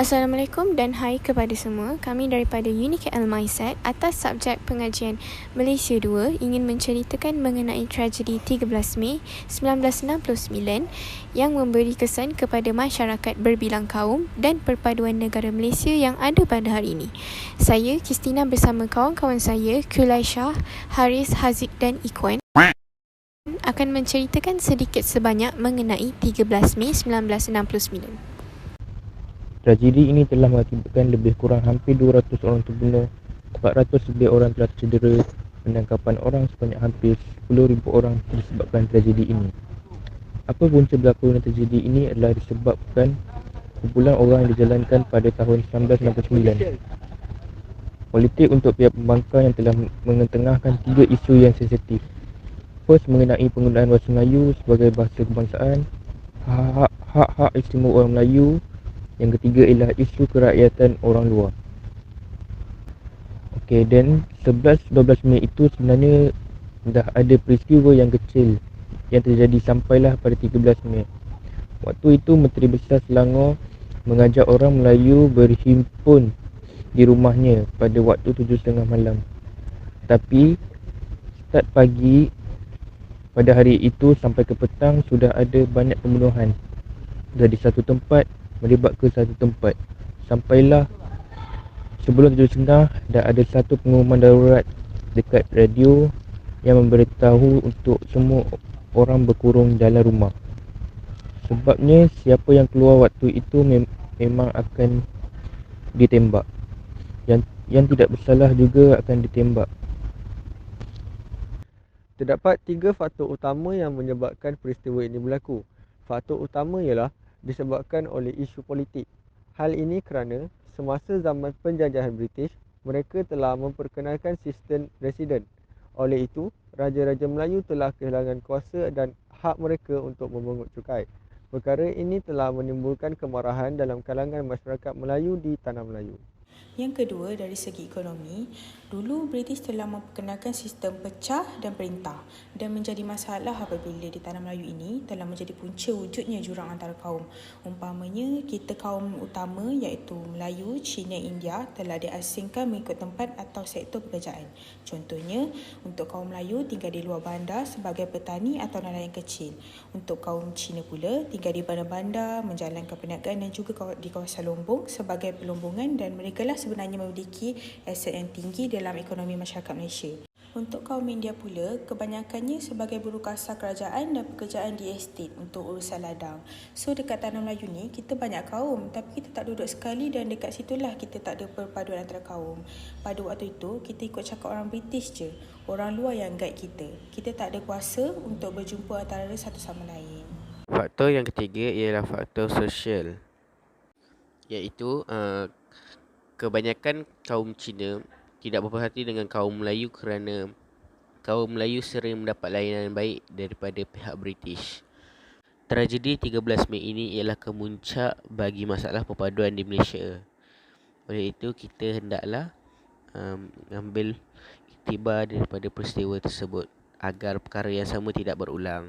Assalamualaikum dan hai kepada semua. Kami daripada UniKL Mindset atas subjek pengajian Malaysia 2 ingin menceritakan mengenai tragedi 13 Mei 1969 yang memberi kesan kepada masyarakat berbilang kaum dan perpaduan negara Malaysia yang ada pada hari ini. Saya, Kristina bersama kawan-kawan saya, Kulai Shah, Haris, Haziq dan Ikwan akan menceritakan sedikit sebanyak mengenai 13 Mei 1969. Tragedi ini telah mengakibatkan lebih kurang hampir 200 orang terbunuh, 400 lebih orang telah cedera, penangkapan orang sebanyak hampir 10,000 orang disebabkan tragedi ini. Apa punca berlakunya tragedi ini adalah disebabkan kumpulan orang yang dijalankan pada tahun 1969. Politik untuk pihak pembangkang yang telah mengetengahkan 3 isu yang sensitif. First, mengenai penggunaan bahasa Melayu sebagai bahasa kebangsaan, hak-hak istimewa orang Melayu. Yang ketiga ialah isu kerakyatan orang luar. Okey, dan 11-12 Mei itu sebenarnya dah ada peristiwa yang kecil yang terjadi sampailah pada 13 Mei. Waktu itu Menteri Besar Selangor mengajak orang Melayu berhimpun di rumahnya pada waktu 7.30 malam. Tapi start pagi pada hari itu sampai ke petang sudah ada banyak pembunuhan dari satu tempat melibat ke satu tempat. Sampailah sebelum 7.30 dah ada satu pengumuman darurat dekat radio yang memberitahu untuk semua orang berkurung dalam rumah. Sebabnya siapa yang keluar waktu itu memang akan ditembak. Yang tidak bersalah juga akan ditembak. Terdapat 3 faktor utama yang menyebabkan peristiwa ini berlaku. Faktor utama ialah disebabkan oleh isu politik. Hal ini kerana semasa zaman penjajahan British, mereka telah memperkenalkan sistem residen. Oleh itu, Raja-Raja Melayu telah kehilangan kuasa dan hak mereka untuk memungut cukai. Perkara ini telah menimbulkan kemarahan dalam kalangan masyarakat Melayu di Tanah Melayu. Yang kedua, dari segi ekonomi, dulu British telah memperkenalkan sistem pecah dan perintah dan menjadi masalah apabila di Tanah Melayu ini telah menjadi punca wujudnya jurang antara kaum. Umpamanya, kita kaum utama iaitu Melayu, Cina, India telah diasingkan mengikut tempat atau sektor pekerjaan. Contohnya, untuk kaum Melayu tinggal di luar bandar sebagai petani atau nelayan kecil. Untuk kaum Cina pula tinggal di bandar-bandar, menjalankan perniagaan dan juga di kawasan Lombok sebagai pelombongan, dan mereka lah sebenarnya memiliki aset yang tinggi dalam ekonomi masyarakat Malaysia. Untuk kaum India pula, kebanyakannya sebagai buruh kasar kerajaan dan pekerjaan di estate untuk urusan ladang. So dekat Tanah Melayu ni, kita banyak kaum tapi kita tak duduk sekali, dan dekat situlah kita tak ada perpaduan antara kaum. Pada waktu itu, kita ikut cakap orang British je, orang luar yang guide kita. Kita tak ada kuasa untuk berjumpa antara satu sama lain. Faktor yang ketiga ialah faktor sosial, iaitu kebanyakan kaum Cina tidak berhati dengan kaum Melayu kerana kaum Melayu sering mendapat layanan baik daripada pihak British. Tragedi 13 Mei ini ialah kemuncak bagi masalah perpaduan di Malaysia. Oleh itu, kita hendaklah ambil iktibar daripada peristiwa tersebut agar perkara yang sama tidak berulang.